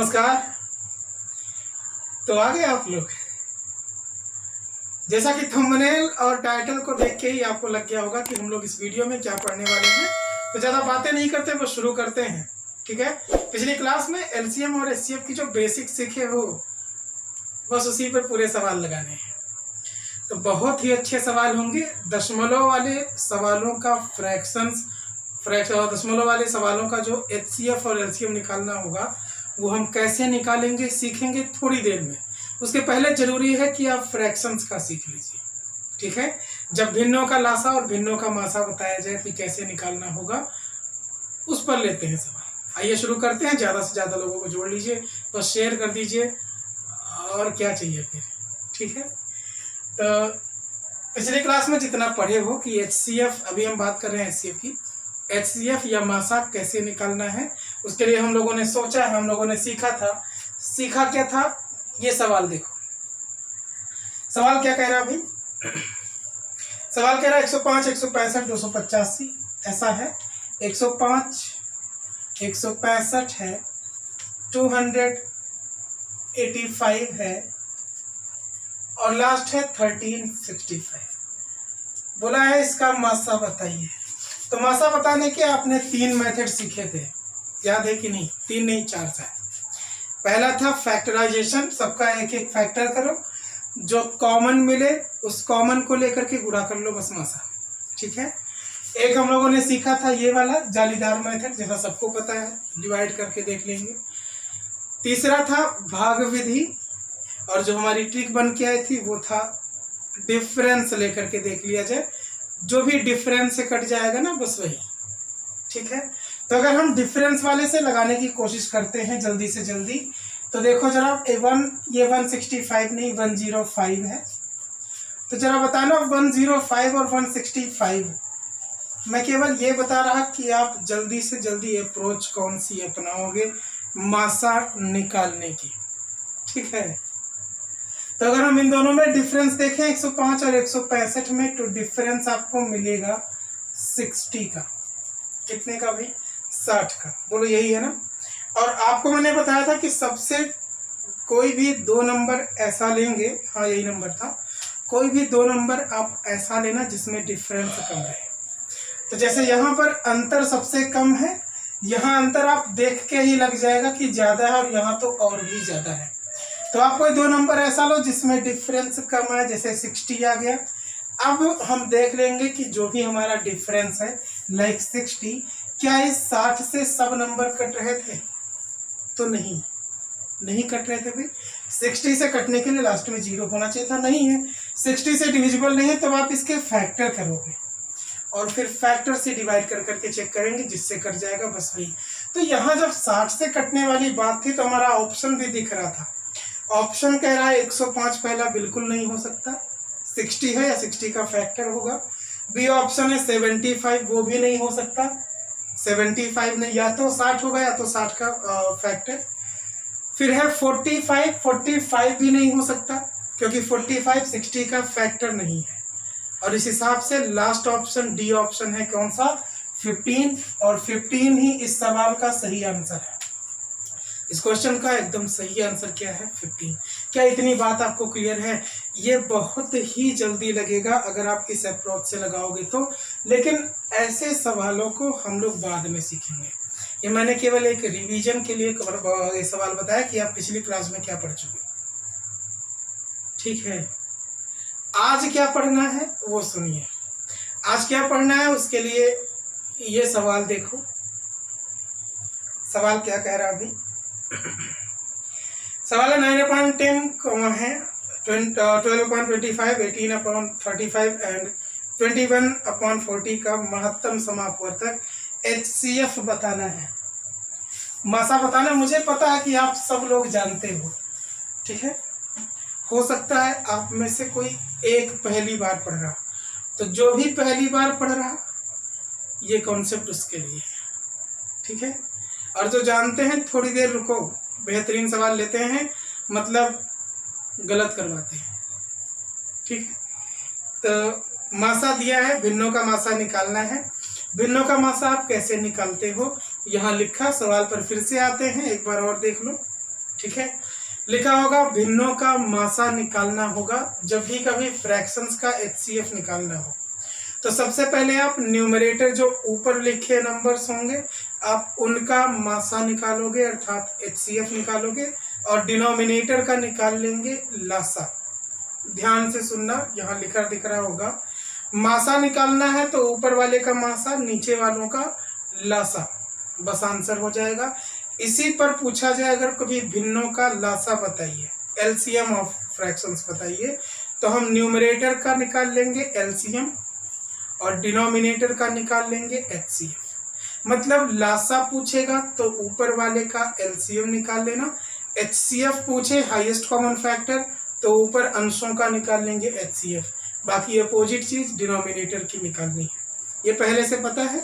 नमस्कार। तो आ गए आप लोग। जैसा कि थंबनेल और टाइटल को देख के ही आपको लग गया होगा कि हम लोग इस वीडियो में क्या पढ़ने वाले हैं। तो ज़्यादा बातें नहीं करते, बस शुरू करते हैं। ठीक है। पिछली क्लास में एलसीएम और एचसीएफ की जो बेसिक सीखे हो, बस उसी पर पूरे सवाल लगाने हैं। तो बहुत ही अच्छे सवाल होंगे। दशमलव वाले सवालों का दशमलव वाले सवालों का जो एचसीएफ और एलसीएम निकालना होगा वो हम कैसे निकालेंगे सीखेंगे थोड़ी देर में। उसके पहले जरूरी है कि आप फ्रैक्शंस का सीख लीजिए। ठीक है। जब भिन्नों का लासा और भिन्नों का मासा बताया जाए कि कैसे निकालना होगा, उस पर लेते हैं सवाल। आइए शुरू करते हैं। ज़्यादा से ज़्यादा लोगों को जोड़ लीजिए, बस शेयर कर दीजिए, और क्या चाहिए फिर। ठीक है। तो पिछली क्लास में जितना पढ़े हो कि एचसीएफ, अभी हम बात कर रहे हैं एचसीएफ की, एचसीएफ या मासा कैसे निकालना है, उसके लिए हम लोगों ने सोचा है, हम लोगों ने सीखा था। सीखा क्या था, ये सवाल देखो। सवाल क्या कह रहा है अभी? सवाल कह रहा है 105, 165, 285 ऐसा है। 105, 165 है, 285 है, और लास्ट है 1365। बोला है इसका मासा बताइए। तो मासा बताने के आपने 3 मेथड सीखे थे, याद है कि नहीं? 3 नहीं 4 था। पहला था फैक्टराइजेशन, सबका एक एक फैक्टर करो, जो कॉमन मिले उस कॉमन को लेकर के गुणा कर लो, बस मासा। ठीक है। एक हम लोगों ने सीखा था ये वाला जालीदार मेथड, जैसा सबको पता है, डिवाइड करके देख लेंगे। तीसरा था भाग विधि, और जो हमारी ट्रिक बन के आई थी वो था डिफरेंस लेकर के देख लिया जाए, जो भी डिफरेंस से कट जाएगा ना, बस वही। ठीक है। तो अगर हम डिफरेंस वाले से लगाने की कोशिश करते हैं जल्दी से जल्दी, तो देखो जरा, ये 165 नहीं 105 है। तो जरा बताना 105 और 165। मैं केवल ये बता रहा कि आप जल्दी से जल्दी अप्रोच कौन सी अपनाओगे मासा निकालने की। ठीक है। तो अगर हम इन दोनों में डिफरेंस देखें 105 और 165 में, तो डिफरेंस आपको मिलेगा 60 का। कितने का भाई? 60 का। बोलो यही है ना। और आपको मैंने बताया था कि सबसे कोई भी 2 नंबर ऐसा लेंगे, हाँ यही नंबर था, कोई भी 2 नंबर आप ऐसा लेना जिसमें डिफरेंस कम रहे। तो जैसे यहाँ पर अंतर सबसे कम है, यहाँ अंतर आप देख के ही लग जाएगा कि ज्यादा है, और यहाँ तो और भी ज्यादा है। तो आप कोई 2 नंबर ऐसा लो जिसमें डिफरेंस कम है, जैसे 60 आ गया। अब हम देख लेंगे कि जो भी हमारा डिफरेंस है, लाइक 60, क्या इस 60 से सब नंबर कट रहे थे? तो नहीं कट रहे थे भाई। 60 से कटने के लिए लास्ट में 0 होना चाहिए था, नहीं है। 60 से डिविजिबल नहीं है, तब आप इसके फैक्टर करोगे, और फिर फैक्टर से डिवाइड कर करके चेक करेंगे, जिससे कट जाएगा, बस वही। तो यहाँ जब 60 से कटने वाली बात थी, तो हमारा ऑप्शन भी दिख रहा था। ऑप्शन कह रहा है 105 पहला बिल्कुल नहीं हो सकता, 60 है या 60 का फैक्टर होगा। बी ऑप्शन है 75, वो भी नहीं हो सकता, 75 नहीं, या तो 60 होगा या तो 60 का फैक्टर। फिर है 45 भी नहीं हो सकता, क्योंकि 45 60 का फैक्टर नहीं है। और इस हिसाब से लास्ट ऑप्शन डी ऑप्शन है, कौन सा? 15, और 15 ही इस सवाल का सही आंसर है। इस क्वेश्चन का एकदम सही आंसर क्या है? 15। क्या इतनी बात आपको क्लियर है? ये बहुत ही जल्दी लगेगा अगर आप इस अप्रोच से लगाओगे तो, लेकिन ऐसे सवालों को हम लोग बाद में सीखेंगे। ये मैंने केवल एक रिवीजन के लिए ये सवाल बताया कि आप पिछली क्लास में क्या पढ़ चुके। ठीक है। आज क्या पढ़ना है वो सुनिए। आज क्या पढ़ना है उसके लिए ये सवाल देखो। सवाल क्या कह रहा है अभी? सवाल है 9/10 है 12/25, 18/35 एंड 21/40 का महत्तम समापवर्तक एचसीएफ बताना है। मासा बताना। मुझे पता है कि आप सब लोग जानते हो। ठीक है। हो सकता है आप में से कोई एक पहली बार पढ़ रहा, तो जो भी पहली बार पढ़ रहा ये कॉन्सेप्ट उसके लिए। ठीक है। और जो जानते हैं थोड़ी देर रुको, बेहतरीन सवाल लेते हैं, मतलब गलत करवाते हैं। ठीक है। तो मासा दिया है, भिन्नों का मासा निकालना है। भिन्नों का मासा आप कैसे निकालते हो यहाँ लिखा। सवाल पर फिर से आते हैं, एक बार और देख लो। ठीक है। लिखा होगा भिन्नों का मासा निकालना होगा जब भी कभी फ्रैक्शंस का HCF निकालना हो। तो सबसे पहले आप न्यूमरेटर जो ऊपर लिखे नंबर्स होंगे आप उनका मासा निकालोगे अर्थात HCF निकालोगे, और डिनोमिनेटर का निकाल लेंगे लासा। ध्यान से सुनना, यहाँ लिखा दिख रहा होगा मासा निकालना है तो ऊपर वाले का मासा, नीचे वालों का लासा, बस आंसर हो जाएगा। इसी पर पूछा जाए अगर कभी भिन्नों का लासा बताइए, LCM ऑफ फ्रैक्शंस बताइए, तो हम न्यूमरेटर का निकाल लेंगे LCM और डिनोमिनेटर का निकाल लेंगे HCF। मतलब लासा पूछेगा तो ऊपर वाले का LCM निकाल लेना, HCF पूछे हाईएस्ट कॉमन फैक्टर तो ऊपर अंशों का निकाल लेंगे HCF, बाकी अपोजिट चीज डिनोमिनेटर की निकालनी है। ये पहले से पता है।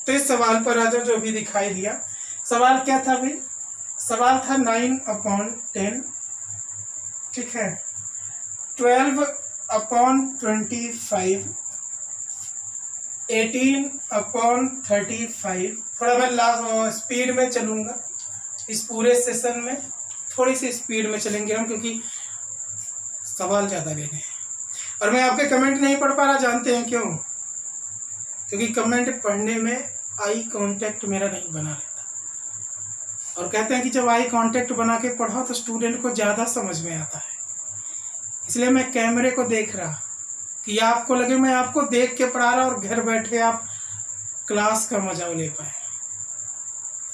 तो इस सवाल पर आ जाओ जो भी दिखाई दिया। सवाल क्या था भाई? सवाल था 9/10, ठीक है, 12/25, 18/35। थोड़ा मैं स्पीड में चलूंगा इस पूरे सेशन में, थोड़ी सी स्पीड में चलेंगे हम क्योंकि सवाल ज़्यादा लेने हैं। और मैं आपके कमेंट नहीं पढ़ पा रहा, जानते हैं क्यों? क्योंकि कमेंट पढ़ने में आई कांटेक्ट मेरा नहीं बना रहता, और कहते हैं कि जब आई कांटेक्ट बना के पढ़ो तो स्टूडेंट को ज़्यादा समझ में आता है। इसलिए मैं कैमरे को देख रहा कि आपको लगे मैं आपको देख के पढ़ा रहा और घर बैठे आप क्लास का मजा ले पाए।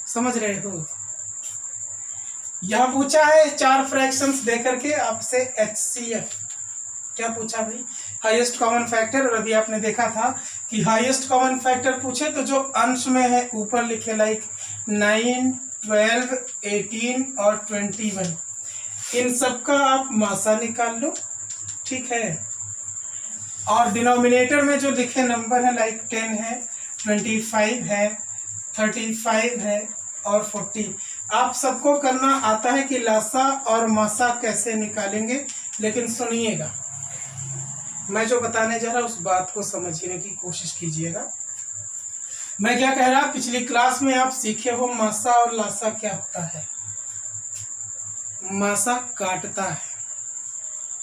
समझ रहे हो? यहाँ पूछा है 4 फ्रैक्शंस दे करके आपसे HCF। क्या पूछा भाई? Highest common factor. और अभी आपने देखा था कि हाईएस्ट कॉमन फैक्टर पूछे तो जो अंश में है ऊपर लिखे, लाइक 9, 12, 18 और 21, इन सब का आप मासा निकाल लो, ठीक है। और डिनोमिनेटर में जो लिखे नंबर है, लाइक 10 है, 25 है, 35 है और 40, आप सबको करना आता है कि लासा और मासा कैसे निकालेंगे। लेकिन सुनिएगा, मैं जो बताने जा रहा उस बात को समझने की कोशिश कीजिएगा। मैं क्या कह रहा, पिछली क्लास में आप सीखे हो मासा और लासा क्या होता है। मासा काटता है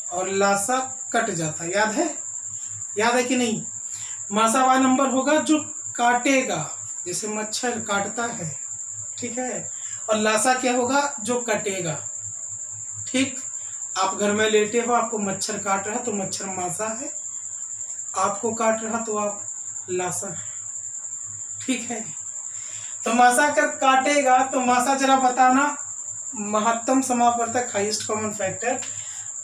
और लासा कट जाता है, याद है? याद है कि नहीं? मासा वह नंबर होगा जो काटेगा, जैसे मच्छर काटता है, ठीक है। और लासा क्या होगा? जो कटेगा, ठीक। आप घर में लेटे हो, आपको मच्छर काट रहा तो मच्छर मासा है, आपको काट रहा तो आप लासा है, ठीक है। तो मासा कर काटेगा तो मासा जरा बताना, महत्तम समापवर्तक हाईएस्ट कॉमन फैक्टर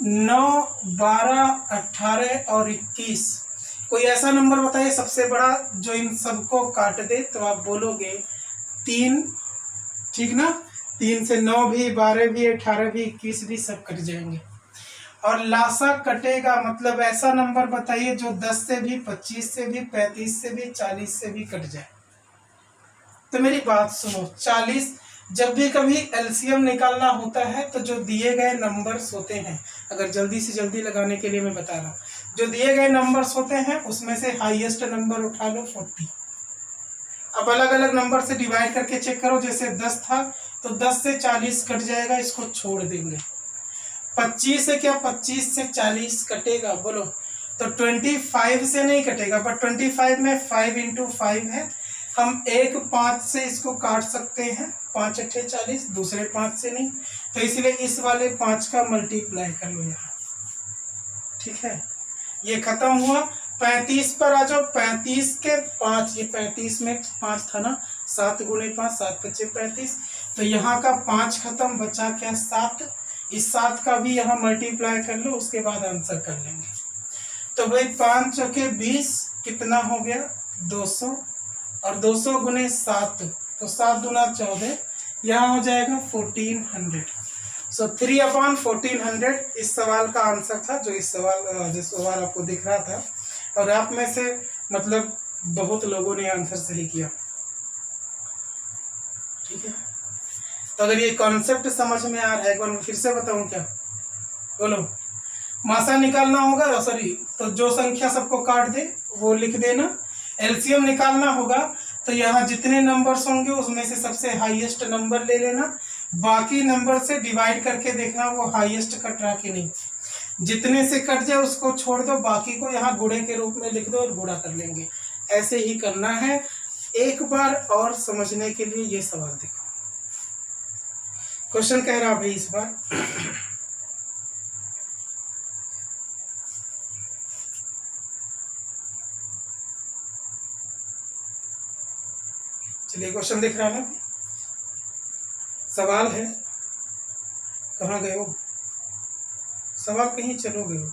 9, 12, 18 और 21। कोई ऐसा नंबर बताइए सबसे बड़ा जो इन सबको काट दे, तो आप बोलोगे 3, ठीक ना। 3 से 9 भी, 12 भी, 18 भी, 21 भी सब कट जाएंगे। और लासा कटेगा मतलब ऐसा नंबर बताइए जो 10 से भी, 25 से भी, 35 से भी, 40 से भी कट जाए। तो मेरी बात सुनो, 40 जब भी कभी LCM निकालना होता है तो जो दिए गए नंबर्स होते हैं, अगर जल्दी से जल्दी लगाने के लिए मैं बता रहा हूँ, जो दिए गए नंबर्स होते हैं उसमें से हाईएस्ट नंबर उठा लो 40। अब अलग अलग नंबर से डिवाइड करके चेक करो, जैसे 10 था तो 10 से 40 कट जाएगा, इसको छोड़ देंगे। 25 से क्या 25 से 40 कटेगा, बोलो। तो 25 से नहीं कटेगा, बट 25 में 5 × 5 है, हम एक 5 से इसको काट सकते हैं, 5 × 8 = 40, दूसरे 5 से नहीं, तो इसलिए इस वाले 5 का मल्टीप्लाई कर लो यहाँ, ठीक है। ये खत्म हुआ। 35 पर आ जाओ, 35 के 5, ये 35 में 5 था ना, 7 × 5, 7 × 5 35, तो यहाँ का 5 खत्म, बचा क्या 7, इस 7 का भी यहाँ मल्टीप्लाई कर लो, उसके बाद आंसर कर लेंगे। तो भाई 5 चौके 20 कितना हो गया 200, और 200 × 7 तो 7 दूना 14, यहाँ हो जाएगा 1400। सो 3/1400 इस सवाल का आंसर था, जो सवाल आपको दिख रहा था। और आप में से मतलब बहुत लोगों ने आंसर सही किया, ठीक है। तो अगर ये कॉन्सेप्ट समझ में आ रहा है, एक बार फिर से बताऊं क्या, बोलो। मासा निकालना होगा, सॉरी, तो जो संख्या सबको काट दे वो लिख देना। LCM निकालना होगा तो यहाँ जितने नंबर्स होंगे उसमें से सबसे हाईएस्ट नंबर ले लेना, बाकी नंबर से डिवाइड करके देखना वो हाईएस्ट कट रहा कि नहीं। जितने से कट जाए उसको छोड़ दो, बाकी को यहाँ गुणे के रूप में लिख दो और गुणा कर लेंगे। ऐसे ही करना है। एक बार और समझने के लिए ये सवाल देखो। क्वेश्चन कह रहा भाई इस बार चलिए क्वेश्चन दिख रहा है ना, सवाल है। कहाँ गए हो सवाल, कहीं चलो गए हो।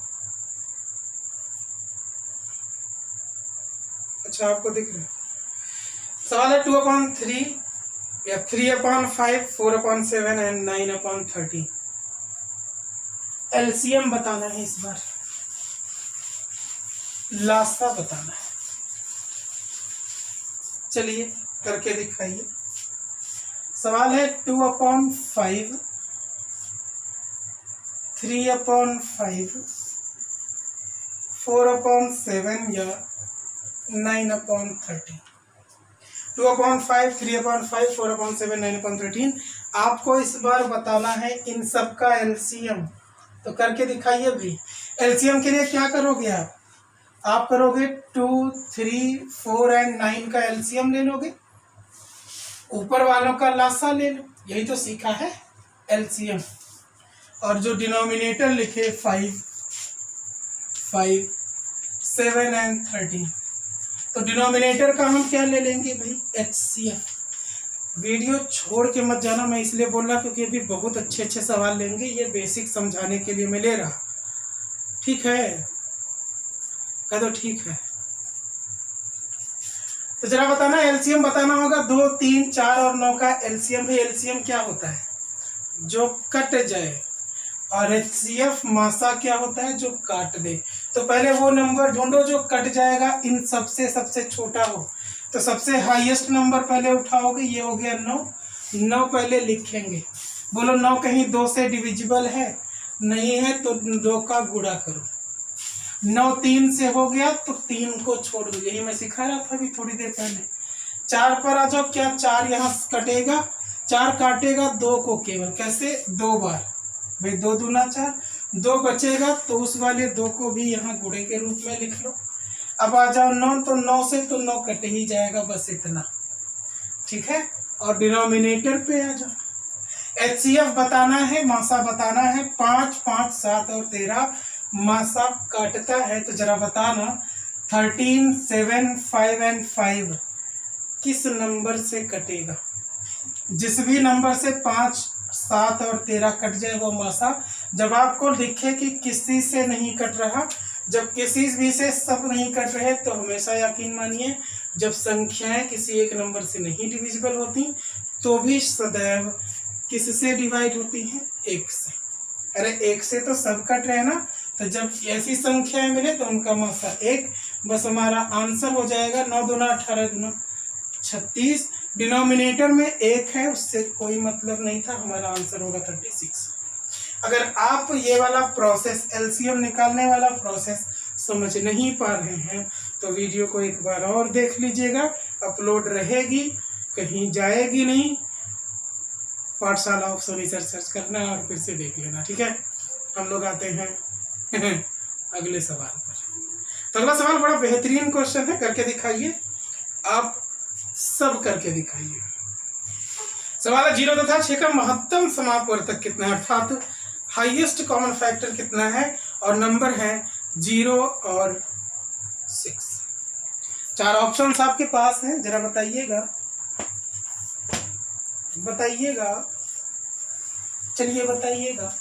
अच्छा आपको दिख रहा है। सवाल है 2/3 या 3/5, 4/7 एंड 9/13। एलसीएम बताना है इस बार, लासा बताना है। चलिए करके दिखाइए। सवाल है 2/5, 3/5, 4/7 या 9/13। 2/5, 3/5, 4/7, 9/13। आपको इस बार बताना है इन सब का एलसीएम। तो करके दिखाइए भाई। एलसीएम के लिए क्या करोगे आप करोगे 2, 3, 4 एंड 9 का एलसीएम ले लोगे, ऊपर वालों का लासा ले लो। यही तो सीखा है एलसीएम। और जो डिनोमिनेटर लिखे 5, 7 एंड 13, तो डिनोमिनेटर का हम क्या ले लेंगे भाई, एचसीएफ। वीडियो छोड़ के मत जाना, मैं इसलिए बोल रहा क्योंकि अभी बहुत अच्छे अच्छे सवाल लेंगे। ये बेसिक समझाने के लिए मैं ले रहा। ठीक है, कह दो ठीक है। तो जरा बताना, एलसीएम बताना होगा। 2, 3, 4 और 9 का एलसीएम। भाई एलसीएम क्या होता है, जो कट जाए। और एचसीएफ मासा क्या होता है, जो काट दे। तो पहले वो नंबर ढूंढो जो कट जाएगा, इन सबसे सबसे छोटा हो। तो सबसे हाईएस्ट नंबर पहले उठाओगे, ये हो गया 9। 9 पहले लिखेंगे। बोलो 9 कहीं 2 से डिविजिबल है, नहीं है तो 2 का गुणा करो। 9 3 से हो गया तो 3 को छोड़ दो। यही मैं सिखा रहा था अभी थोड़ी देर पहले। 4 पर आ जाओ, क्या 4 यहाँ कटेगा, 4 काटेगा 2 को केवल, कैसे 2 बार भाई, 2 दूना 4, 2 बचेगा तो उस वाले 2 को भी यहाँ गुणे के रूप में लिख लो। अब आ जाओ 9, तो 9 से तो 9 कट ही जाएगा, बस इतना। ठीक है, और डिनोमिनेटर पे आ जाओ। एचसीएफ बताना है, मासा बताना है। 5, 5, 7 और 13 मासा काटता है। तो जरा बताना 13, 7, 5 एंड 5 किस नंबर से कटेगा। जिस भी नंबर से 5, 7 और 13 कट जाए वो मासा। जब आपको दिखे कि किसी से नहीं कट रहा, जब किसी भी से सब नहीं कट रहे, तो हमेशा यकीन मानिए जब संख्याएं किसी एक नंबर से नहीं डिविजिबल होती तो भी सदैव किससे डिवाइड होती हैं, 1 से। अरे 1 से तो सब कट रहे ना, तो जब ऐसी संख्याएं मिले तो उनका मासा 1। बस हमारा आंसर हो जाएगा 9 दूना 18 दूना 36। डिनोमिनेटर में 1 है, उससे कोई मतलब नहीं था, हमारा आंसर होगा 36। अगर आप ये वाला प्रोसेस, एलसीएम निकालने वाला प्रोसेस समझ नहीं पा रहे हैं तो वीडियो को एक बार और देख लीजिएगा। अपलोड रहेगी, कहीं जाएगी नहीं। पाठशाला ऑप्शन रिसर्च सर्च करना और फिर से देख लेना। ठीक है, हम लोग आते हैं अगले सवाल पर। तो अगला सवाल बड़ा बेहतरीन क्वेश्चन है, करके दिखाइए। आप सब करके दिखाइए। सवाल है 0 तथा 6 का महत्तम समापवर्तक कितना है, अर्थात हाईएस्ट कॉमन फैक्टर कितना है, और नंबर है 0 और 6। 4 ऑप्शंस आपके पास हैं, जरा बताइएगा बताइएगा, चलिए बताइएगा।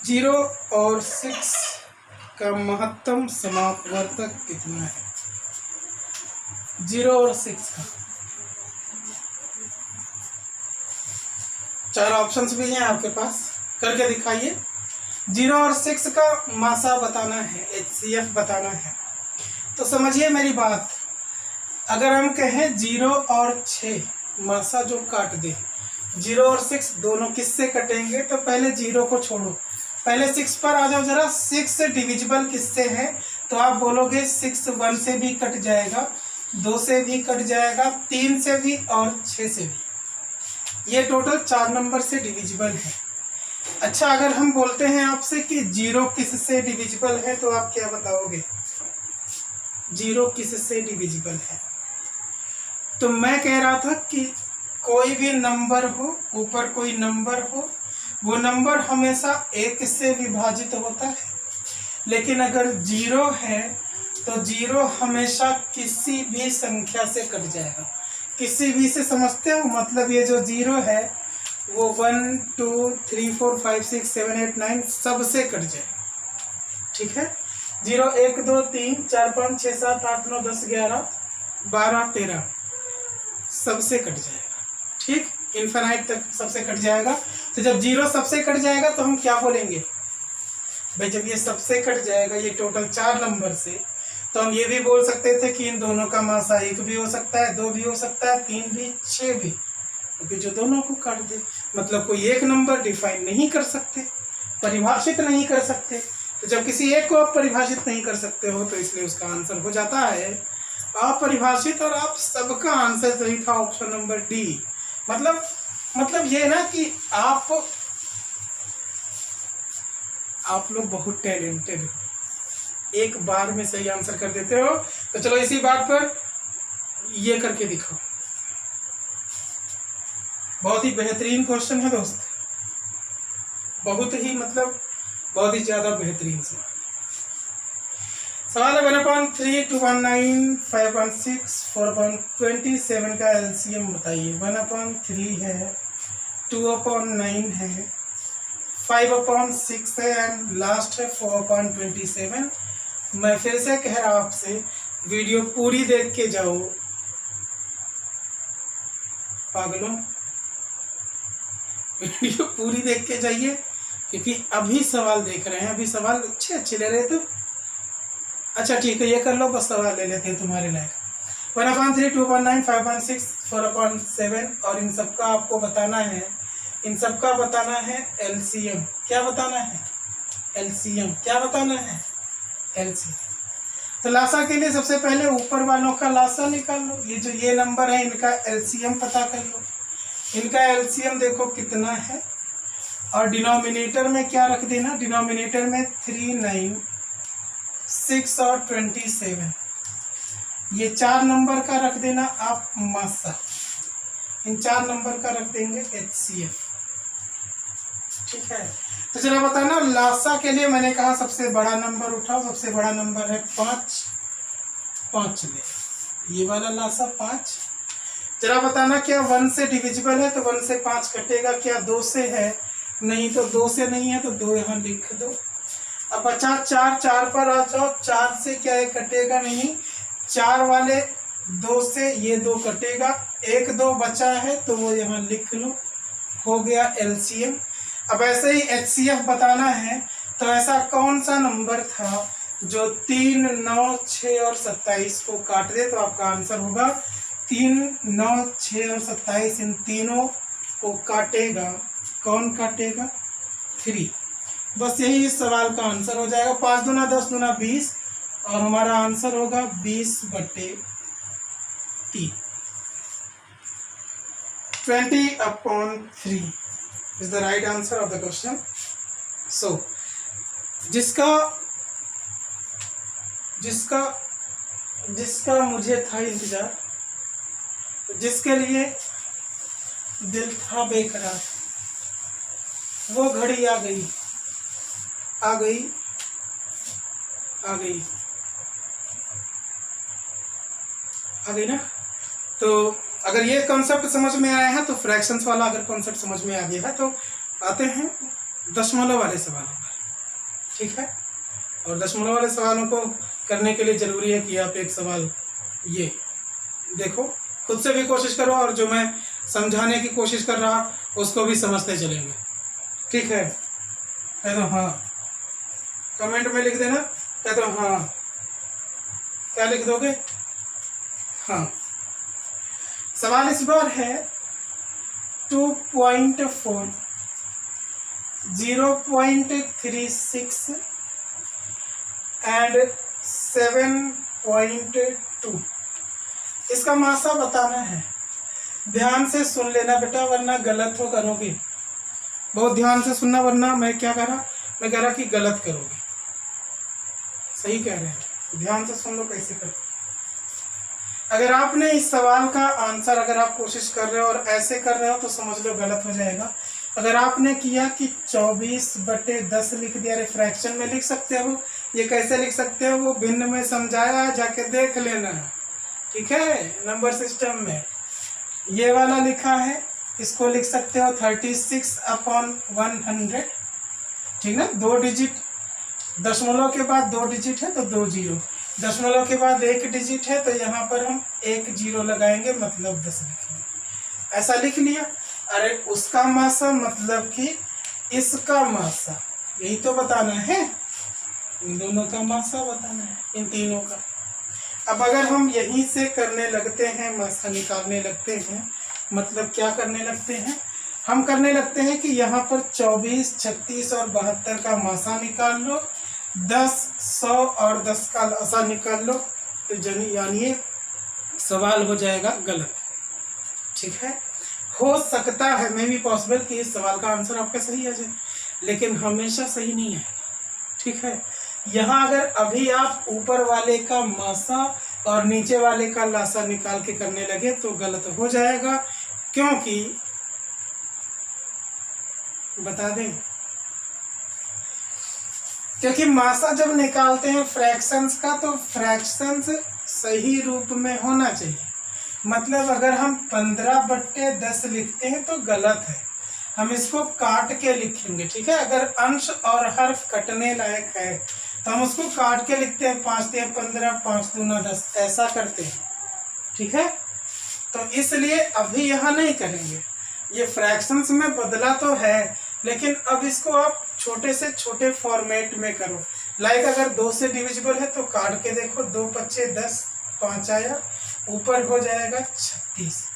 जीरो और 6 का महत्तम समापवर्तक कितना है, 0 और 6 का। 4 ऑप्शंस भी हैं आपके पास, करके दिखाइए। 0 और 6 का मासा बताना है, एचसीएफ बताना है। तो समझिए मेरी बात, अगर हम कहें 0 और 6 मासा जो काट दे, 0 और 6 दोनों किससे कटेंगे, तो पहले 0 को छोड़ो, पहले 6 पर आ जाओ जरा। 6 डिविजिबल किससे है? तो आप बोलोगे 6 1 से भी कट जाएगा, 2 से भी कट जाएगा, 3 से भी और 6 से भी। ये टोटल 4 नंबर से डिविजिबल है। अच्छा, अगर हम बोलते हैं आपसे कि 0 किससे डिविजिबल है तो आप क्या बताओगे? 0 किससे डिविजिबल है? तो मैं कह रहा था कि कोई भी नंबर हो, ऊपर कोई नंबर हो, वो नंबर हमेशा 1 से विभाजित होता है। लेकिन अगर 0 है तो 0 हमेशा किसी भी संख्या से कट जाएगा। किसी भी से समझते हो? मतलब ये जो 0 है वो 1 2 3 4 5 6 7 8 9 सबसे कट जाएगा। ठीक है? 0 1 2 3 4 5 6 7 8 9 10 11 12 13 सबसे कट जाएगा। ठीक, इनफिनाइट तक सबसे कट जाएगा। तो जब 0 सबसे कट जाएगा तो हम क्या बोलेंगे भाई? जब ये सबसे कट जाएगा, ये टोटल 4 नंबर से, तो हम ये भी बोल सकते थे कि इन दोनों का मासा 1 भी हो सकता है, 2 भी हो सकता है, 3 भी, 6 भी, क्योंकि जो दोनों को काट दे। मतलब कोई एक नंबर डिफाइन नहीं कर सकते, परिभाषित नहीं कर सकते। तो जब किसी एक को आप परिभाषित नहीं कर सकते हो तो इसलिए उसका आंसर हो जाता है अपरिभाषित। और आप सबका आंसर सही था, ऑप्शन नंबर डी। मतलब ये ना कि आप लोग बहुत टैलेंटेड हो, एक बार में सही आंसर कर देते हो। तो चलो इसी बात पर ये करके दिखाओ। बहुत ही बेहतरीन क्वेश्चन है दोस्त, बहुत ही बहुत ही ज्यादा बेहतरीन सवाल है। 1/3 2/9 5/6 4/27 का एलसीएम बताइए। 1/3 है, 2/9 है, 5/6 है एंड लास्ट है 4/27। मैं फिर से कह रहा हूं आपसे, वीडियो पूरी देख के जाओ पागलों, वीडियो पूरी देख के जाइए, क्योंकि अभी सवाल देख रहे हैं, अभी सवाल अच्छे ले रहे थे। अच्छा ठीक है, ये कर लो, बस सवाल ले लेते हैं तुम्हारे लायक। 1/3 2/9 5/6 4/7 और इन सबका आपको बताना है, इन सबका बताना है एलसीएम। क्या बताना है? एलसीएम। क्या बताना है? एलसीएम। तो लासा के लिए सबसे पहले ऊपर वालों का लासा निकाल लो। ये जो ये नंबर है इनका एलसीएम पता कर लो। इनका एलसीएम देखो कितना है, और डिनोमिनेटर में क्या रख देना? डिनोमिनेटर में 3 9 6 और 27, ये 4 नंबर का रख देना आप मासा। इन 4 नंबर का रख देंगे एचसीएफ। ठीक है, तो चलो बताना लासा के लिए। मैंने कहा सबसे बड़ा नंबर उठाओ, सबसे बड़ा नंबर है 5 ले, ये वाला लासा 5। जरा बताना क्या 1 से डिविजिबल है? तो 1 से 5 कटेगा क्या? 2 से है? नहीं, तो 2 से नहीं है, तो 2 यहाँ लिख दो। अब बचा 4 पर आ जाओ। 4 से क्या है? कटेगा नहीं। 4 वाले 2 से ये 2 कटेगा, 1 2 बचा है तो वो यहाँ लिख लो, हो गया एलसीएम। अब ऐसे ही एचसीएफ बताना है, तो ऐसा कौन सा नंबर था जो 3 9 6 और 27 को काट दे? तो आपका आंसर होगा 3 9 6 और 27, इन तीनों को काटेगा। कौन काटेगा? 3। बस यही इस सवाल का आंसर हो जाएगा। 5 दूना 10 दूना 20 और हमारा आंसर होगा 20/3। 20/3 is the right answer of the question. So जिसका मुझे था इंतजार, जिसके लिए दिल था बेकरार, वो घड़ी आ गई ना। तो अगर ये कॉन्सेप्ट समझ में आया है तो फ्रैक्शंस वाला अगर कॉन्सेप्ट समझ में आ गया है तो आते हैं दशमलव वाले सवालों पर। ठीक है, और दशमलव वाले सवालों को करने के लिए ज़रूरी है कि आप एक सवाल ये देखो, खुद से भी कोशिश करो, और जो मैं समझाने की कोशिश कर रहा उसको भी समझते चलेंगे। ठीक है, कह दो हाँ, कमेंट में लिख देना, कह दो हाँ। क्या लिख दोगे? हाँ। सवाल इस बार है 2.4 0.36 एंड 7.2। इसका मासा बताना है। ध्यान से सुन लेना बेटा, वरना गलत हो करोगे। बहुत ध्यान से सुनना, वरना मैं क्या कह रहा, मैं कह रहा कि गलत करोगे। सही कह रहे हैं, ध्यान से सुन लो कैसे कर। अगर आपने इस सवाल का आंसर, अगर आप कोशिश कर रहे हो और ऐसे कर रहे हो तो समझ लो गलत हो जाएगा। अगर आपने किया कि 24/10 लिख दिया, अरे फ्रैक्शन में लिख सकते हो, ये कैसे लिख सकते हो वो भिन्न में समझाया है, जाके देख लेना। ठीक है, नंबर सिस्टम में ये वाला लिखा है, इसको लिख सकते हो 36/100। ठीक ना, 2 डिजिट, दशमलव के बाद 2 डिजिट है तो 2 जीरो, दशमलव के बाद 1 डिजिट है तो यहाँ पर हम 1 जीरो लगाएंगे, मतलब 10 लिखेंगे। ऐसा लिख लिया। अरे उसका मासा मतलब कि इसका मासा, यही तो बताना है। इन दोनों का मासा बताना है, इन तीनों का। अब अगर हम यहीं से करने लगते हैं, मासा निकालने लगते हैं, मतलब क्या करने लगते हैं, हम करने लगते हैं कि यहाँ पर 24, 36 और 72 का मासा निकाल लो, 10, 100 और 10 का लसा निकाल लो, तो यानी सवाल हो जाएगा गलत। ठीक है, हो सकता है मे भी पॉसिबल कि इस सवाल का आंसर आपका सही आ जाए, लेकिन हमेशा सही नहीं है। ठीक है, यहाँ अगर अभी आप ऊपर वाले का मासा और नीचे वाले का लासा निकाल के करने लगे तो गलत हो जाएगा, क्योंकि बता दें, क्योंकि मासा जब निकालते हैं फ्रैक्शंस का तो फ्रैक्शंस सही रूप में होना चाहिए। मतलब अगर हम 15/10 लिखते हैं तो गलत है, हम इसको काट के लिखेंगे। ठीक है, अगर अंश और हर्फ कटने लायक है तो हम उसको काट के लिखते हैं, 5×3 15, 5×2 10, ऐसा करते हैं। ठीक है, तो इसलिए अभी यहाँ नहीं करेंगे। ये फ्रैक्शंस में बदला तो है, लेकिन अब इसको आप छोटे से छोटे फॉर्मेट में करो। लाइक अगर 2 से डिविजिबल है तो काट के देखो, 2×5 10, 5 आया, ऊपर हो जाएगा 36।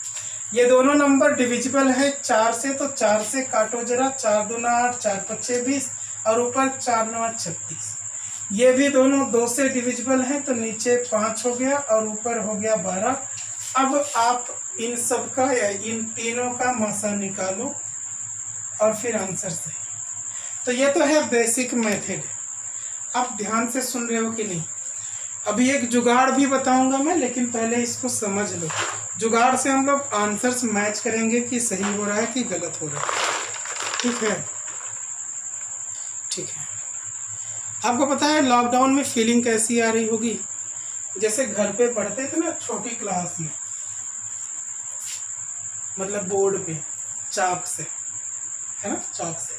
ये दोनों नंबर डिविजिबल है 4 से, तो 4 से काटो जरा, 4×2 8, 4×5 20 और ऊपर 4×9 36। ये भी दोनों 2 से डिविजिबल हैं, तो नीचे 5 हो गया और ऊपर हो गया 12। अब आप इन सब का या इन तीनों का मासा निकालो और फिर आंसर सही। तो ये तो है बेसिक मेथड। आप ध्यान से सुन रहे हो कि नहीं? अभी एक जुगाड़ भी बताऊंगा मैं, लेकिन पहले इसको समझ लो। जुगाड़ से हम लोग आंसर्स मैच करेंगे कि सही हो रहा है कि गलत हो रहा है। ठीक है, ठीक है। आपको पता है लॉकडाउन में फीलिंग कैसी आ रही होगी? जैसे घर पे पढ़ते थे ना छोटी क्लास में, मतलब बोर्ड पे चाक से, है ना, चाक से।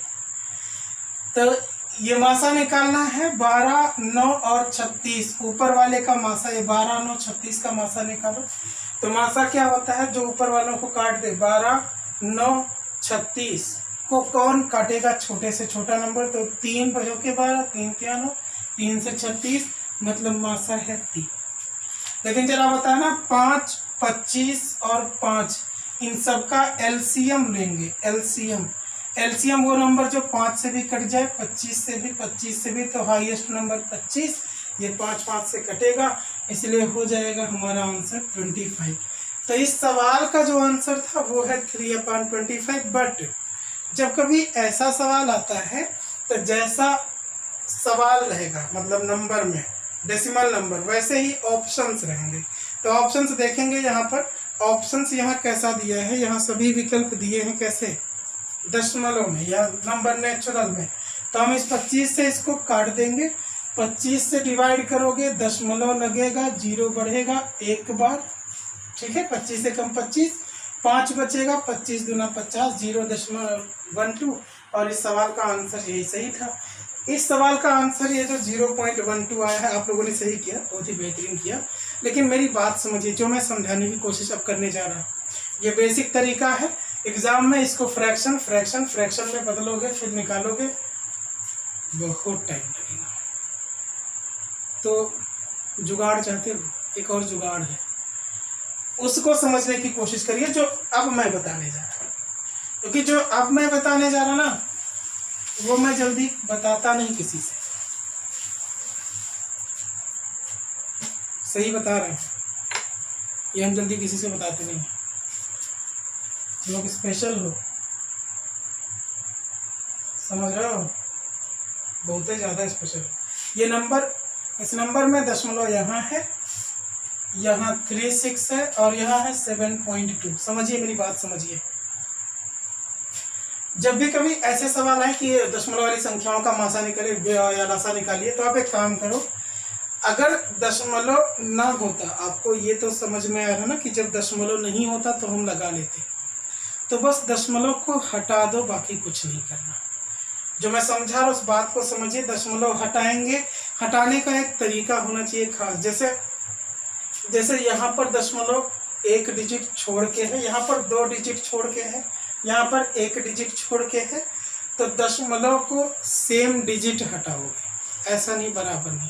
तो ये मासा निकालना है 12, 9 और 36। ऊपर वाले का मासा, ये 12, 9, 36 का मासा निकालो। तो मासा क्या होता है, जो ऊपर वालों को काट दे। 12, 9, 36 को कौन काटेगा? छोटे से छोटा नंबर। तो 3 बजो के 12, 3 क्या 9, 3 से 36, मतलब मासा है 3। लेकिन जरा बताना 5, 25 और 5 इन सब का एलसीएम लेंगे। एलसीएम वो नंबर जो 5 से भी कट जाए, 25 से भी, 25 से भी, तो हाईएस्ट नंबर 25। ये 5 5 से कटेगा, इसलिए हो जाएगा हमारा आंसर 25। तो इस सवाल का जो आंसर था वो है 3/25। बट जब कभी ऐसा सवाल आता है तो जैसा सवाल रहेगा, मतलब नंबर में डेसिमल नंबर, वैसे ही ऑप्शंस रहेंगे। तो ऑप्शंस देखेंगे यहाँ पर, ऑप्शंस यहाँ कैसा दिया है, यहाँ सभी विकल्प दिए हैं कैसे, दशमलव में या नंबर नेचुरल में। तो हम इस 25 से इसको काट देंगे, 25 से डिवाइड करोगे, दशमलव लगेगा, 0 बढ़ेगा एक बार। ठीक है, 25 से कम 25, 5 बचेगा, 25 दूना 50, 0.12। और इस सवाल का आंसर यही सही था। इस सवाल का आंसर ये जो 0.12 आया है, आप लोगों ने सही किया, बहुत ही बेहतरीन किया। लेकिन मेरी बात समझिए, जो मैं समझाने की कोशिश अब करने जा रहा हूँ, ये बेसिक तरीका है। एग्जाम में इसको फ्रैक्शन में बदलोगे, फिर निकालोगे, बहुत टाइम लगेगा। तो जुगाड़ चाहते हो? एक और जुगाड़ है, उसको समझने की कोशिश करिए जो अब मैं बताने जा रहा हूँ। क्योंकि जो अब मैं बताने जा रहा ना, वो मैं जल्दी बताता नहीं किसी से, सही बता रहे हैं, ये हम जल्दी किसी से बताते नहीं, लोग स्पेशल हो, समझ रहे हो, बहुत ही ज़्यादा स्पेशल। ये नंबर, इस नंबर में दशमलव यहाँ है, यहाँ 36 है और यहाँ है 7.2। समझिए मेरी बात, समझिए। जब भी कभी ऐसे सवाल आए कि दशमलव वाली संख्याओं का मासा निकालिए या लासा निकालिए, तो आप एक काम करो, अगर दशमलव ना होता, आपको ये तो समझ में आ रहा ना कि जब दशमलव नहीं होता तो हम लगा लेते, तो बस दशमलव को हटा दो, बाकी कुछ नहीं करना। जो मैं समझा रहा उस बात को समझिए। दशमलव हटाएंगे, हटाने का एक तरीका होना चाहिए खास। जैसे यहाँ पर दशमलव एक डिजिट छोड़ के है, यहाँ पर 2 डिजिट छोड़ के है, यहाँ पर 1 डिजिट छोड़ के है, तो दशमलव को सेम डिजिट हटाओगे, ऐसा नहीं, बराबर नहीं।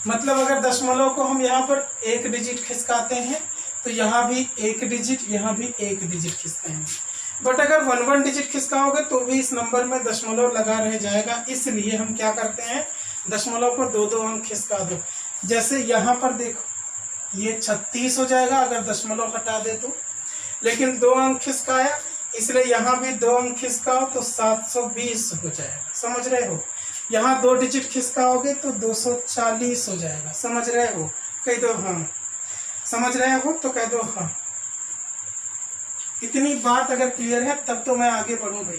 मतलब अगर दशमलव को हम यहाँ पर 1 डिजिट खिसकाते हैं तो यहाँ भी 1 डिजिट, यहाँ भी 1 डिजिट खिसकाएंगे। बट अगर 1 डिजिट खिसकाओगे तो भी इस नंबर में दशमलव लगा रह जाएगा, इसलिए हम क्या करते हैं, दशमलव को 2-2 अंक खिसका दो। जैसे यहाँ पर देखो, ये 36 हो जाएगा अगर दशमलव हटा दे तो, लेकिन 2 अंक खिसकाया, इसलिए यहाँ भी 2 अंक खिसकाओ तो 720 हो जाएगा। समझ रहे हो? यहाँ 2 डिजिट खिसकाओगे तो 240 हो जाएगा। समझ रहे हो? कह दो हाँ। समझ रहे हो तो कह दो हाँ। इतनी बात अगर क्लियर है तब तो मैं आगे बढ़ूँ भाई।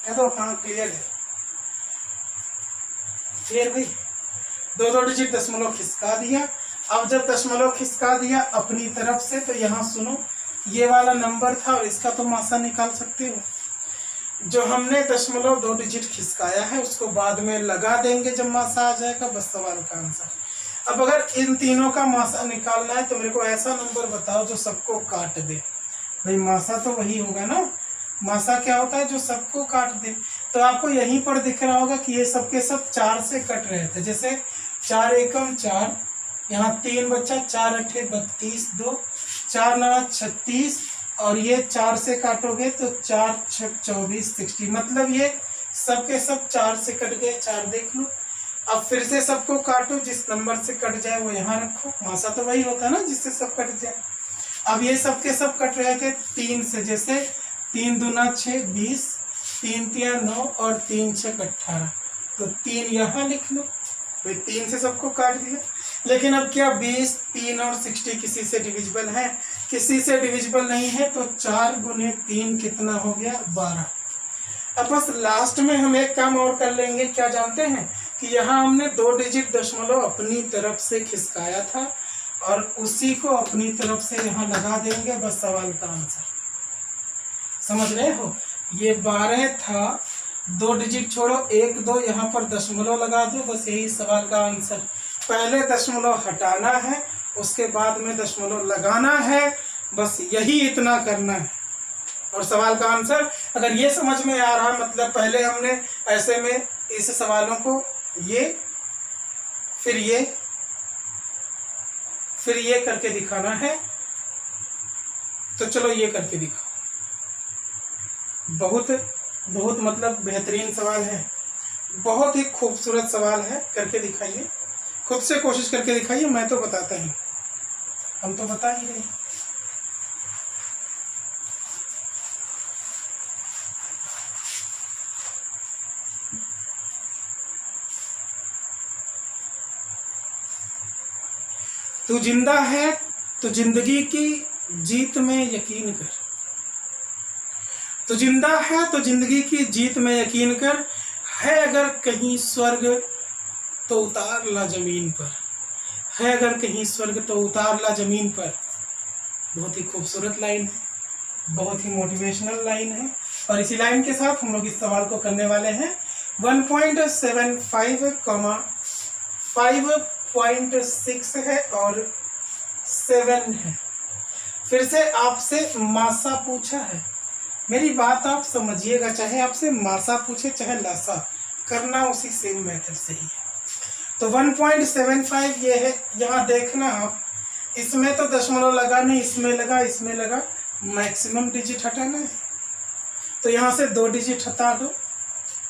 कह दो हाँ, क्लियर है। क्लियर भाई? 2-2 डिजिट दशमलव खिसका दिया। अब जब दशमलव खिसका दिया अपनी तरफ से, तो यहाँ सुनो, ये वाला नंबर था और इसका तो मासा निकाल सकते हो। जो हमने दशमलव 2 डिजिट खिसकाया है उसको बाद में लगा देंगे जब मासा आ जाएगा, बस सवाल का आंसर। अब अगर इन तीनों का मासा निकालना है तो मेरे को ऐसा नंबर बताओ जो सबको काट दे। भाई मासा तो वही होगा ना, मासा क्या होता है, जो सबको काट दे। तो आपको यहीं पर दिख रहा होगा कि ये सबके सब 4 से कट रहे थे। जैसे 4 एकम 4, यहाँ 3 बच्चा, 4 अठे 32, 2 4 9 36, और ये 4 से काटोगे तो 4 6 24 60। मतलब ये सबके सब 4 से कट गए। 4 देख लो। अब फिर से सबको काटो, जिस नंबर से कट जाए वो यहाँ रखो। मासा तो वही होता है ना जिससे सब कट जाए। अब ये सबके सब कट रहे थे 3 से, जैसे 3 दूना 6 20, 3 3 9 और 3 6 18, तो 3 यहाँ लिख लो। भाई 3 से सबको काट दिया। लेकिन अब क्या 20, 3 और 60 किसी से डिविजिबल है? किसी से डिविजिबल नहीं है, तो 4 गुने 3 कितना हो गया? 12। अब बस लास्ट में हम एक काम और कर लेंगे। क्या जानते हैं कि यहाँ हमने 2 डिजिट दशमलव अपनी तरफ से खिसकाया था और उसी को अपनी तरफ से यहाँ लगा देंगे, बस सवाल का आंसर। समझ रहे हो? ये 12 था, 2 डिजिट छोड़ो, 1 2 यहाँ पर दशमलव लगा दो, बस यही सवाल का आंसर। पहले दशमलव हटाना है, उसके बाद में दशमलव लगाना है, बस यही इतना करना है और सवाल का आंसर। अगर ये समझ में आ रहा, मतलब पहले हमने ऐसे में इस सवालों को ये फिर ये करके दिखाना है, तो चलो ये करके दिखाओ। बहुत मतलब बेहतरीन सवाल है, बहुत ही खूबसूरत सवाल है। करके दिखाइए, खुद से कोशिश करके दिखाइए। मैं तो बताता ही, हम तो बता ही रहे। तू जिंदा है तो जिंदगी की जीत में यकीन कर। तो जिंदा है तो जिंदगी की जीत में यकीन कर, है अगर कहीं स्वर्ग तो उतार ला जमीन पर, है अगर कहीं स्वर्ग तो उतार ला जमीन पर। बहुत ही खूबसूरत लाइन है, बहुत ही मोटिवेशनल लाइन है। और इसी लाइन के साथ हम लोग इस सवाल को करने वाले हैं। 1.75, 5.6 है और 7 है। फिर से आपसे मासा पूछा है। मेरी बात आप समझिएगा, चाहे आपसे मासा पूछे चाहे लासा, करना उसी सेम मेथड से ही है। तो 1.75 ये है। यहाँ देखना आप, इसमें तो दशमलव लगा नहीं, इसमें लगा, मैक्सिमम डिजिट हटाना है। तो यहाँ से 2 डिजिट हटा दो,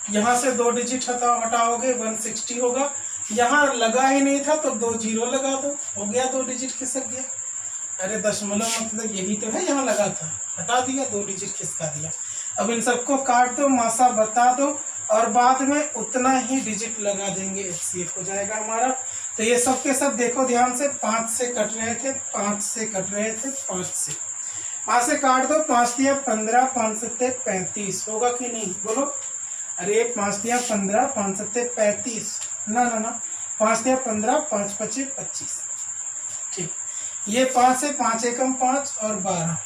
यहाँ से 2 डिजिट हटाओगे 160 होगा। यहाँ लगा ही नहीं था तो 2 जीरो लगा दो, हो गया 2 डिजिट खिसक गया। अरे दशमलव मतलब यही तो है, यहाँ लगा था, हटा दिया, 2 डिजिट खिसका दिया। अब इन सबको काट दो, मासा बता दो और बाद में उतना ही डिजिट लगा देंगे, HCF हो जाएगा हमारा। तो ये सब के सब देखो ध्यान से, 5 से कट रहे थे, 5 से कट रहे थे, 5 से, 5 से काट दो, 5 दिया 15, 5 सत्ते 35 होगा कि नहीं, बोलो। अरे 5 दिया 15, 5 सत्ते 35, ना 5 दिया 15, 5 पचे 25। ठीक, ये 5 से 5 एकम 5 और 12,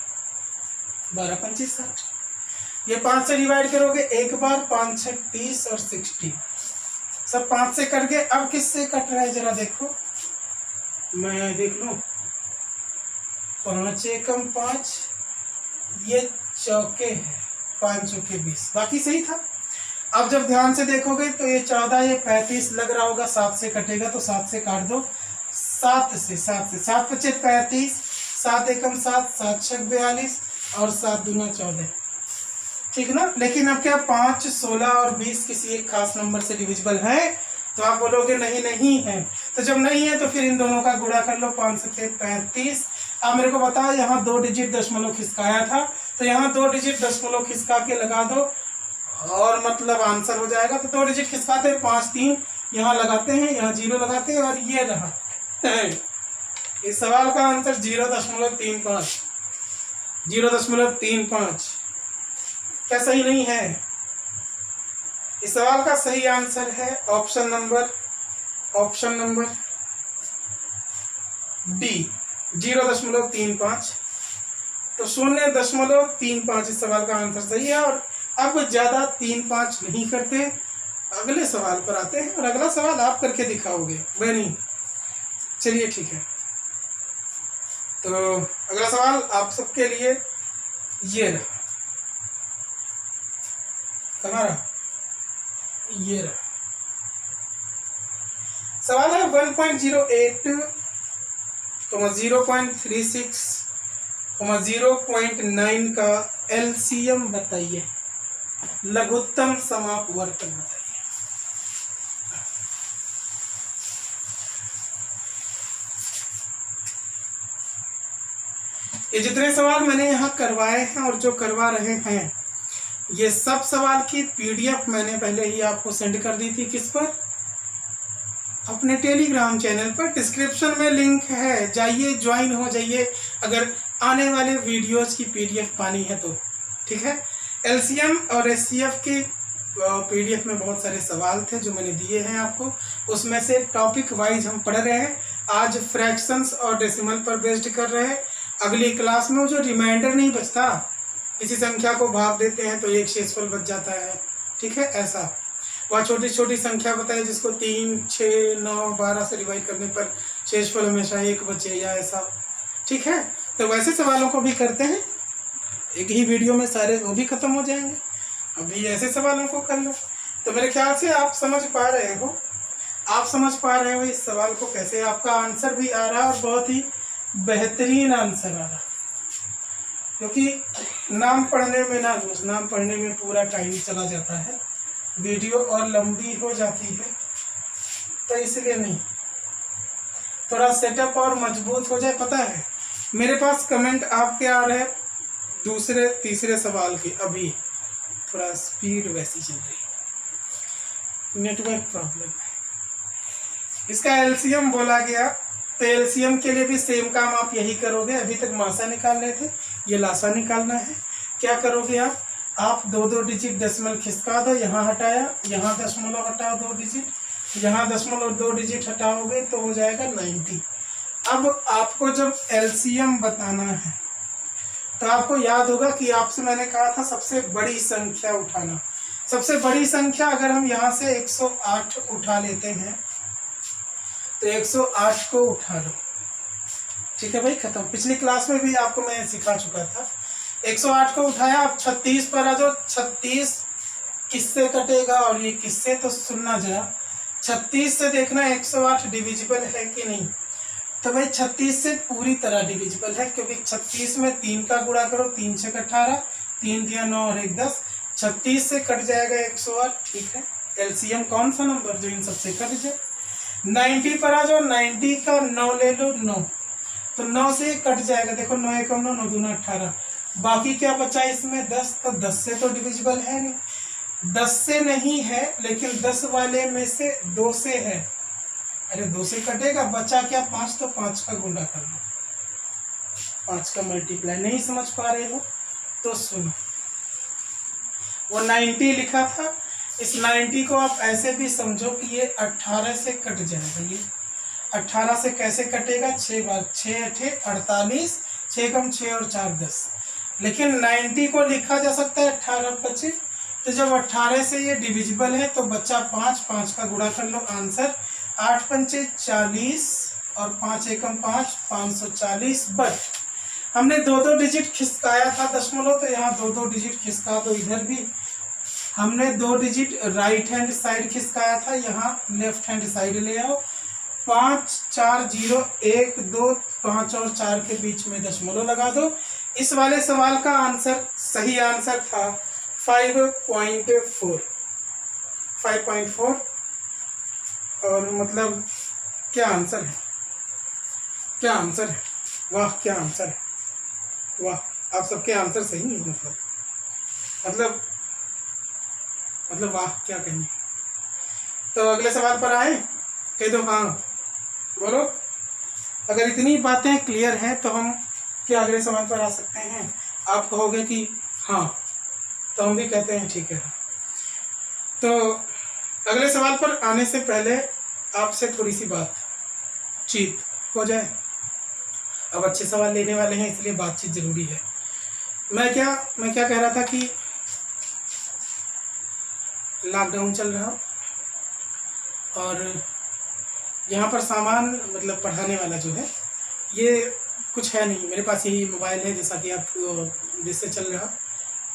12 25 60। ये 5 से डिवाइड करोगे एक बार, 5 6 30 और 60, सब 5 से कट गए। अब किससे कट रहा है जरा देखो, मैं देख लूं। 5 एकम 5, ये चौके है, 5 चौके 20, बाकी सही था। अब जब ध्यान से देखोगे तो ये 14, ये 35 लग रहा होगा, 7 से कटेगा तो 7 से काट दो, 7 से 7 पचे 35, 7 एकम 7, 7 छक 42 और 7 दूना 14, ठीक ना। लेकिन अब क्या 5, 16 और 20 किसी एक खास नंबर से डिविजिबल है, तो आप बोलोगे नहीं है। तो जब नहीं है तो फिर इन दोनों का गुणा कर लो, 5 से 35। अब मेरे को बताओ, यहाँ 2 डिजिट दशमलव खिसकाया था, तो यहाँ 2 डिजिट दशमलव खिसका के लगा दो और मतलब आंसर हो जाएगा। तो 2 डिजिट खिसकाते हैं, 5 3 यहाँ लगाते हैं, यहाँ 0 लगाते हैं और ये रहा इस सवाल का आंसर 0.35, 0.35। क्या सही नहीं है? इस सवाल का सही आंसर है ऑप्शन नंबर डी, 0.35। तो 0.35 इस सवाल का आंसर सही है। और अब ज्यादा 3-5 नहीं करते, अगले सवाल पर आते हैं और अगला सवाल आप करके दिखाओगे, मैं नहीं। चलिए ठीक है, तो अगला सवाल आप सबके लिए ये रहा, हमारा ये रहा सवाल है 1.08, 0.36, 0.9 का LCM बताइए, लघुत्तम समापवर्तक बताइए। ये जितने सवाल मैंने यहाँ करवाए हैं और जो करवा रहे हैं, ये सब सवाल की PDF मैंने पहले ही आपको सेंड कर दी थी। किस पर? अपने टेलीग्राम चैनल पर, डिस्क्रिप्शन में लिंक है, जाइए ज्वाइन हो जाइए अगर आने वाले वीडियोस की PDF पानी है तो, ठीक है। LCM और SCF की PDF में बहुत सारे सवाल थे जो मैंने दिए हैं आपको, उसमें से टॉपिक वाइज हम पढ़ रहे हैं। आज फ्रैक्शंस और डेसिमल पर बेस्ड कर रहे हैं। अगली क्लास में जो रिमाइंडर नहीं बचता, किसी संख्या को भाग देते हैं तो एक शेषफल बच जाता है, ठीक है, ऐसा वह छोटी छोटी संख्या बताए जिसको 3, 6, 9, 12 से डिवाइड करने पर शेषफल हमेशा 1 बचे या ऐसा, ठीक है। तो वैसे सवालों को भी करते हैं, एक ही वीडियो में सारे वो भी खत्म हो जाएंगे। अभी ऐसे सवालों को कर लो। तो मेरे ख्याल से आप समझ पा रहे हो इस सवाल को कैसे। आपका आंसर भी आ रहा है और बहुत ही बेहतरीन आंसर आ रहा, क्योंकि नाम पढ़ने में पूरा टाइम चला जाता है, वीडियो और लंबी हो जाती है, तो इसलिए नहीं, थोड़ा सेटअप और मजबूत हो जाए। पता है मेरे पास कमेंट आपके आ रहे हैं दूसरे तीसरे सवाल की, अभी थोड़ा स्पीड वैसी चल रही है, नेटवर्क प्रॉब्लम है। इसका LCM बोला गया, तो LCM के लिए भी सेम काम आप यही करोगे। अभी तक मासा निकाल रहे थे, ये लासा निकालना है। क्या करोगे आप 2 डिजिट डेसिमल खिसका दो, यहाँ हटाया, यहाँ दशमलव हटाओ 2 डिजिट, यहाँ दशमलव 2 डिजिट हटाओगे तो हो जाएगा 90। अब आपको जब LCM बताना है तो आपको याद होगा कि आपसे मैंने कहा था सबसे बड़ी संख्या उठाना। सबसे बड़ी संख्या अगर हम यहाँ से 108 उठा लेते हैं तो 108 को उठा लो, ठीक है भाई, खत्म। पिछली क्लास में भी आपको मैं सिखा चुका था। 108 को उठाया, अब 36 पर आ जाओ। 36 किससे कटेगा और ये किससे, तो सुनना जरा। 36 से देखना 108 डिविजिबल है कि नहीं। तो भाई 36 से पूरी तरह डिविजिबल है, क्योंकि 36 में 3 का गुणा करो, 3 6 18, 3 दिया 9 और 1 10। 36 से कट जाएगा 108, ठीक है। एलसीएम कौन सा नंबर जो इन सबसे कट जाए। 90 पर आ जाओ, 90 का 9 ले लो, 9 तो 9 से कट जाएगा, देखो 9 एकम 9, 9 दूना 18, बाकी क्या बचा इसमें 10, तो 10 से तो डिविजिबल है नहीं, 10 से नहीं है, लेकिन 10 वाले में से 2 से है, अरे 2 से कटेगा, बचा क्या 5, तो 5 का गुणा कर लो, 5 का मल्टीप्लाई। नहीं समझ पा रहे हो तो सुनो, वो 90 लिखा था, इस 90 को आप ऐसे भी समझो कि ये 18 से कट जाएगा। ये 18 से कैसे कटेगा, 6 बार, 6 अठे 48, 6 कम 6 और 4 10, लेकिन 90 को लिखा जा सकता है 18 25, तो जब 18 से ये डिविजिबल है तो बच्चा 5, 5 का गुणा कर लो, आंसर 8 पंचे 40 और 5 एकम 5, 540। बट हमने 2-2 डिजिट खिसकाया था दशमलव, तो यहाँ 2-2 डिजिट खिसका दो, इधर भी हमने 2 डिजिट राइट हैंड साइड खिसकाया था, यहाँ लेफ्ट हैंड साइड ले आओ, 5 4 0 1 2 5 और 4 के बीच में दशमलव लगा दो। इस वाले सवाल का आंसर, सही आंसर था 5.4, 5.4। और मतलब क्या आंसर है, क्या आंसर है, वाह क्या आंसर है, वाह, आप सबके आंसर सही है, मतलब वाह क्या कहेंगे। तो अगले सवाल पर आए, कह दो हाँ, बोलो। अगर इतनी बातें क्लियर हैं तो हम क्या अगले सवाल पर आ सकते हैं। आप कहोगे कि हाँ, तो हम भी कहते हैं ठीक है। तो अगले सवाल पर आने से पहले आपसे थोड़ी सी बातचीत हो जाए। अब अच्छे सवाल लेने वाले हैं, इसलिए बातचीत जरूरी है। मैं क्या कह रहा था कि लॉकडाउन चल रहा और यहाँ पर सामान मतलब पढ़ाने वाला जो है ये कुछ है नहीं, मेरे पास यही मोबाइल है, जैसा कि आप जिससे चल रहा,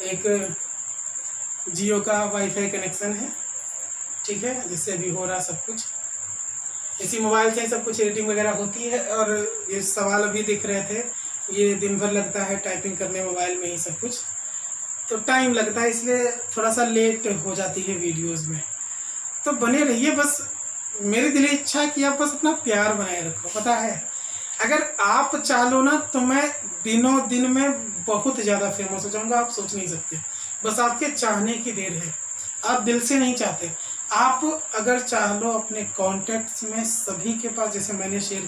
एक जियो का वाईफाई कनेक्शन है, ठीक है, जिससे अभी हो रहा सब कुछ, इसी मोबाइल से सब कुछ एडिटिंग वगैरह होती है। और ये सवाल अभी दिख रहे थे, ये दिन भर लगता है टाइपिंग करने मोबाइल में ही सब कुछ, तो टाइम लगता है, इसलिए थोड़ा सा लेट हो जाती है वीडियोस में। तो बने रहिए, बस मेरी दिली इच्छा है कि आप बस अपना प्यार बनाए रखो। पता है, अगर आप चाहो ना तो मैं दिनों दिन में बहुत ज़्यादा फेमस हो जाऊंगा, आप सोच नहीं सकते। बस आपके चाहने की देर है, आप दिल से नहीं चाहते। आप अगर चाह लो अपने कॉन्टैक्ट्स में सभी के पास, जैसे मैंने शेयर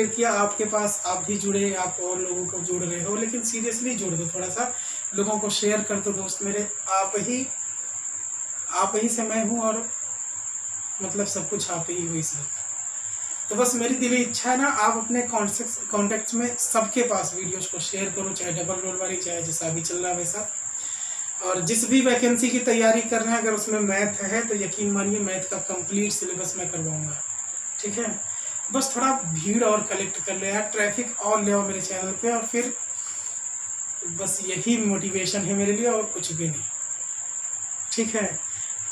किया आपके पास, आप भी जुड़े, आप और लोगों को जोड़ रहे हो, लेकिन सीरियसली जोड़ दो, थोड़ा सा लोगों को शेयर कर दो। दोस्त मेरे, आप ही से मैं हूँ, और मतलब सब कुछ आप ही हो इसमें। तो बस मेरी दिली इच्छा है ना, आप अपने कॉन्टैक्ट्स में सबके पास वीडियोस को शेयर करो, चाहे डबल रोल वाली, चाहे जैसा भी चल रहा है वैसा। और जिस भी वैकेंसी की तैयारी कर रहे हैं, अगर उसमें मैथ है तो यकीन मानिए मैथ का कंप्लीट सिलेबस मैं करवाऊंगा, ठीक है। बस थोड़ा भीड़ और कलेक्ट कर ले यार, ट्रैफिक और ले आओ मेरे चैनल पे, और फिर बस यही मोटिवेशन है मेरे लिए, और कुछ भी नहीं, ठीक है।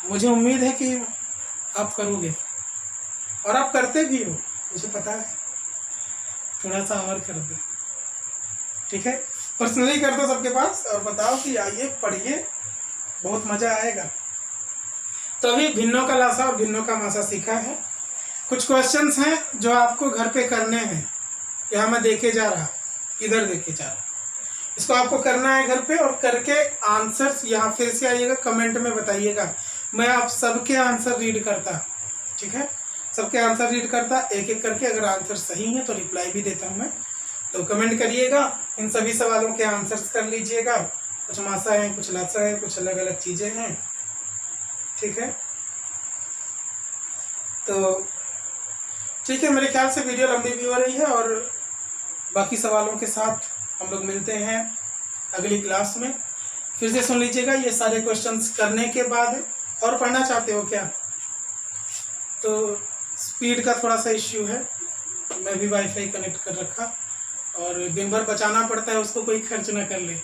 मुझे उम्मीद है कि आप करोगे, और आप करते भी हो, मुझे पता है। थोड़ा सा और कर दो, ठीक है, पर्सनली कर दो सबके पास, और बताओ कि आइए पढ़िए, बहुत मज़ा आएगा। तो अभी भिन्नों का लासा और भिन्नों का मासा सीखा है। कुछ क्वेश्चंस हैं जो आपको घर पे करने हैं। यहाँ मैं देखे जा रहा, इधर देखे जा रहा, इसको आपको करना है घर पे, और करके आंसर्स यहाँ फिर से आइएगा, कमेंट में बताइएगा। मैं आप सबके आंसर रीड करता, ठीक है, सबके आंसर रीड करता एक एक करके। अगर आंसर सही है तो रिप्लाई भी देता हूँ मैं, तो कमेंट करिएगा, इन सभी सवालों के आंसर्स कर लीजिएगा। कुछ मासा है, कुछ लासा है, कुछ अलग अलग चीज़ें हैं, ठीक है। तो ठीक है, मेरे ख्याल से वीडियो लंबी भी हो रही है, और बाकी सवालों के साथ हम लोग मिलते हैं अगली क्लास में। फिर से सुन लीजिएगा ये सारे क्वेश्चंस करने के बाद। और पढ़ना चाहते हो क्या? तो स्पीड का थोड़ा सा इश्यू है, मैं भी वाईफाई कनेक्ट कर रखा, और दिन भर बचाना पड़ता है, उसको कोई खर्च ना कर ले।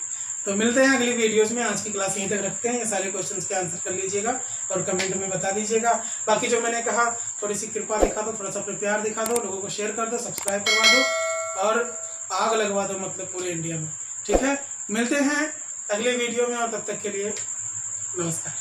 तो मिलते हैं अगली वीडियोस में। आज की क्लास यहीं तक रखते हैं। ये सारे क्वेश्चंस के आंसर कर लीजिएगा और कमेंट में बता दीजिएगा। बाकी जो मैंने कहा, थोड़ी सी कृपा दिखा दो, थोड़ा सा प्यार दिखा दो, लोगों को शेयर कर दो, सब्सक्राइब करवा दो, और आग लगवा दो, मतलब पूरे इंडिया में, ठीक है। मिलते हैं अगले वीडियो में, और तब तक के लिए नमस्कार।